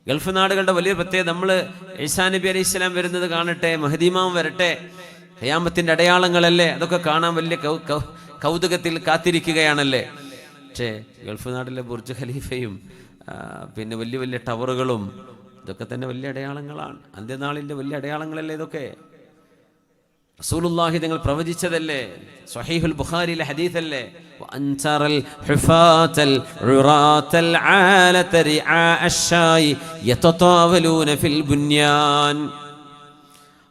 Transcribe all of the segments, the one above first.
Gulf നാടുകളുടെ വലിയ പ്രത്യേകത, നമ്മൾ ഈസാ നബി അലൈഹി സ്വലാം വരുന്നത് കാണട്ടെ, മഹ്ദി ഇമാം വരട്ടെ, ഖിയാമത്തിന്റെ അടയാളങ്ങളല്ലേ, അതൊക്കെ കാണാൻ വലിയ കൗതുകത്തിൽ കാത്തിരിക്കുകയാണല്ലേ. പക്ഷേ ഗൾഫ് നാട്ടിലെ ബുർജ് ഖലീഫയും പിന്നെ വലിയ വലിയ ടവറുകളും ഇതൊക്കെ തന്നെ വലിയ അടയാളങ്ങളാണ്. അന്ത്യനാളിൻ്റെ വലിയ അടയാളങ്ങളല്ലേ ഇതൊക്കെ. റസൂലുള്ളാഹി തങ്ങൾ പ്രവചിച്ചതല്ലേ, സ്വഹീഹുൽ ബുഖാരിയിലെ ഹദീസല്ലേ, വഅൻതറൽ ഹുഫാതൽ ഉറാതൽ ആലത റിആ അശ്ശായി യതതാവലൂന ഫിൽ ബുന്യാൻ.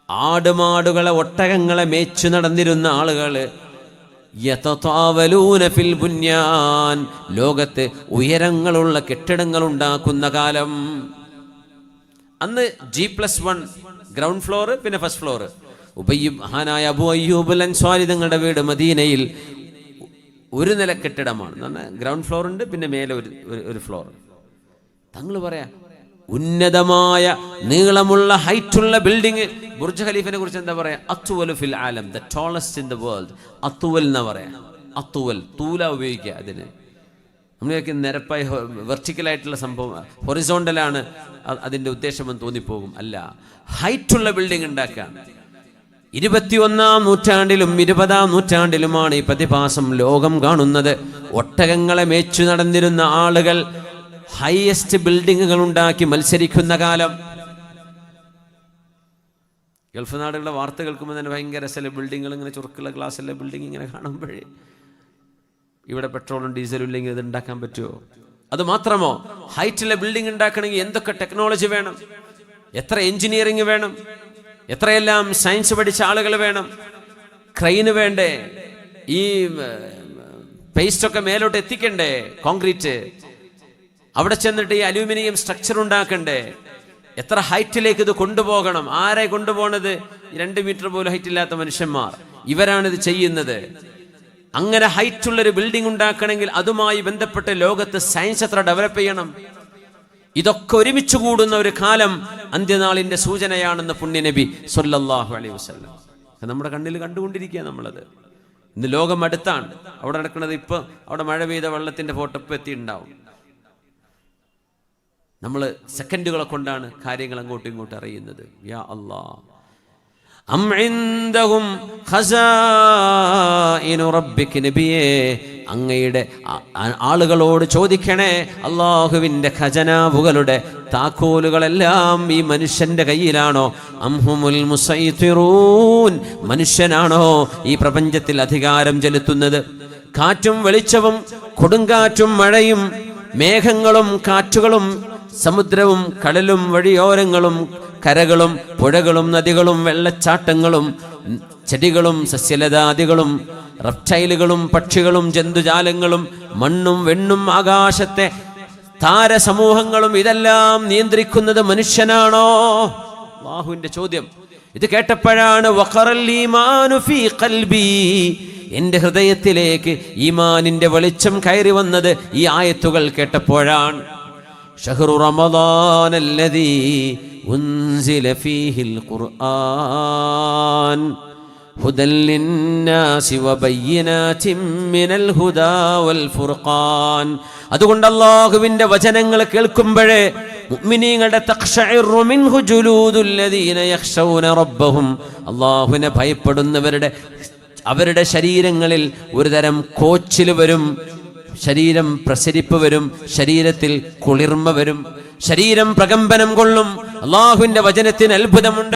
ആടുമാടുകളെ ഒട്ടകങ്ങളെ മേച്ചു നടന്നിരുന്ന ആളുകൾ യതതാവലൂന ഫിൽ ബുന്യാൻ, ലോകത്ത് ഉയരങ്ങളുള്ള കെട്ടിടങ്ങൾ ഉണ്ടാക്കുന്ന കാലം. അന്ന് G+1 ഗ്രൗണ്ട് ഫ്ലോർ, പിന്നെ ഫസ്റ്റ് ഫ്ലോർ. മഹാനായ അബൂ അയ്യൂബ് അൽ അൻസ്വാരി തങ്ങളുടെ വീട് മദീനയിൽ ഒരു നില കെട്ടിടമാണ്. എന്ന് പറഞ്ഞാൽ ഗ്രൗണ്ട് ഫ്ലോർ ഉണ്ട്, പിന്നെ മേലെ ഒരു ഫ്ലോർ. തങ്ങൾ പറയാ ഉന്നതമായ നീളമുള്ള ഹൈറ്റുള്ള ബിൽഡിങ്. ബുർജ് ഖലീഫിനെ കുറിച്ച് എന്താ പറയാ? അത്വൽ ഫിൽ ആലം, the tallest in the world. അത്വൽ എന്നാ പറയാ. അത്വൽ, തൂല ഉപയോഗിക്കുക അതിന്. നമ്മളൊക്കെ നിരപ്പായി വെർട്ടിക്കലായിട്ടുള്ള സംഭവം, ഹൊറിസോണ്ടലാണ് അതിൻ്റെ ഉദ്ദേശമെന്ന് തോന്നിപ്പോകും. അല്ല, ഹൈറ്റുള്ള ബിൽഡിംഗ് ഉണ്ടാക്കാൻ 21-ാം നൂറ്റാണ്ടിലും 20-ാം നൂറ്റാണ്ടിലുമാണ് ഈ പ്രതിഭാസം ലോകം കാണുന്നത്. ഒട്ടകങ്ങളെ മേച്ചു നടന്നിരുന്ന ആളുകൾ ഹൈയസ്റ്റ് ബിൽഡിങ്ങുകൾ ഉണ്ടാക്കി മത്സരിക്കുന്ന കാലം. ഗൾഫ് നാടുകളുടെ വാർത്ത കേൾക്കുമ്പോൾ തന്നെ ഭയങ്കര രസമല്ലേ. ബിൽഡിങ്ങുകൾ ഇങ്ങനെ ചുരുക്കുള്ള ഗ്ലാസ്സുള്ള ബിൽഡിംഗ് ഇങ്ങനെ കാണുമ്പോഴേ, ഇവിടെ പെട്രോളും ഡീസലും ഇല്ലെങ്കിൽ ഇത് ഉണ്ടാക്കാൻ പറ്റുമോ? അത് മാത്രമോ, ഹൈറ്റുള്ള ബിൽഡിംഗ് ഉണ്ടാക്കണമെങ്കിൽ എന്തൊക്കെ ടെക്നോളജി വേണം, എത്ര എഞ്ചിനീയറിംഗ് വേണം, എത്രയെല്ലാം സയൻസ് പഠിച്ച ആളുകൾ വേണം, ക്രെയിന് വേണ്ടേ, ഈ പേസ്റ്റൊക്കെ മേലോട്ട് എത്തിക്കണ്ടേ, കോൺക്രീറ്റ് അവിടെ ചെന്നിട്ട് ഈ അലൂമിനിയം സ്ട്രക്ചർ ഉണ്ടാക്കണ്ടേ, എത്ര ഹൈറ്റിലേക്ക് ഇത് കൊണ്ടുപോകണം. ആരെ കൊണ്ടുപോകണത്? 2 മീറ്റർ പോലും ഹൈറ്റ് ഇല്ലാത്ത മനുഷ്യന്മാർ, ഇവരാണിത് ചെയ്യുന്നത്. അങ്ങനെ ഹൈറ്റുള്ളൊരു ബിൽഡിംഗ് ഉണ്ടാക്കണമെങ്കിൽ അതുമായി ബന്ധപ്പെട്ട് ലോകത്ത് സയൻസ് എത്ര ഡെവലപ്പ് ചെയ്യണം. ഇതൊക്കെ ഒരുമിച്ച് കൂടുന്ന ഒരു കാലം അന്ത്യനാളിന്റെ സൂചനയാണെന്ന് പുണ്യനബി സ്വല്ലല്ലാഹു അലൈഹി വസല്ലം നമ്മുടെ കണ്ണിൽ കണ്ടുകൊണ്ടിരിക്കുക. നമ്മളത് ഇന്ന് ലോകം അടുത്താണ്. അവിടെ നടക്കുന്നത് ഇപ്പൊ അവിടെ മഴ പെയ്ത വെള്ളത്തിന്റെ ഫോട്ടോ ഇപ്പം എത്തിയിട്ടുണ്ടാവും. നമ്മൾ സെക്കൻഡുകളെ കൊണ്ടാണ് കാര്യങ്ങൾ അങ്ങോട്ടും ഇങ്ങോട്ടും അറിയുന്നത്. യാ അല്ലാഹ്, അം ഇൻദഹും ഖസാഇനു റബ്ബിക, നബിയേ അങ്ങയുടെ ആളുകളോട് ചോദിക്കണേ, അല്ലാഹുവിൻ്റെ ഖജനാവുകളുടെ താക്കോലുകളെല്ലാം ഈ മനുഷ്യന്റെ കയ്യിലാണോ? അംഹുമുൽ മുസൈത്തിറൂൻ, മനുഷ്യനാണോ ഈ പ്രപഞ്ചത്തിൽ അധികാരം ചെലുത്തുന്നത്? കാറ്റും വെളിച്ചവും കൊടുങ്കാറ്റും മഴയും മേഘങ്ങളും കാറ്റുകളും സമുദ്രവും കടലും വഴിയോരങ്ങളും കരകളും പുഴകളും നദികളും വെള്ളച്ചാട്ടങ്ങളും ചെടികളും സസ്യലതാദികളും റെപ്റ്റൈലുകളും പക്ഷികളും ജന്തുജാലങ്ങളും മണ്ണും വെണ്ണും ആകാശത്തെ താരസമൂഹങ്ങളും ഇതെല്ലാം നിയന്ത്രിക്കുന്നത് മനുഷ്യനാണോ? അല്ലാഹുവിന്റെ ചോദ്യം. ഇത് കേട്ടപ്പോഴാണ് വഖറൽ ഈമാനു ഫീ ഖൽബി, എൻ്റെ ഹൃദയത്തിലേക്ക് ഈമാനിന്റെ വെളിച്ചം കയറി വന്നത് ഈ ആയത്തുകൾ കേട്ടപ്പോഴാണ്. ഷഹ്റു റമദാനല്ലദീ ഉൻസില ഫീഹിൽ ഖുർആൻ ഹുദൽ ലിന്നാസി വബയ്യിനാതിൻ മിനൽ ഹുദാ വൽ ഫുർഖാൻ. അതുകൊണ്ട് അല്ലാഹുവിൻ്റെ വചനങ്ങൾ കേൾക്കുമ്പോഴേ മുഅ്മിനീങ്ങളുടെ തഖ്ശഇറു മിൻഹു ജുലൂദുൽ ലദീന യഖ്ശൗന റബ്ബഹും, അല്ലാഹുവിനെ ഭയപ്പെടുന്നവരുടെ അവരുടെ ശരീരങ്ങളിൽ ഒരുതരം കോച്ചിൽ വരും, ശരീരം പ്രസരിപ്പ് വരും, ശരീരത്തിൽ കുളിർമ വരും, ശരീരം പ്രകമ്പനം കൊള്ളും. അല്ലാഹുവിൻ്റെ വചനത്തിന് അത്ഭുതമുണ്ട്.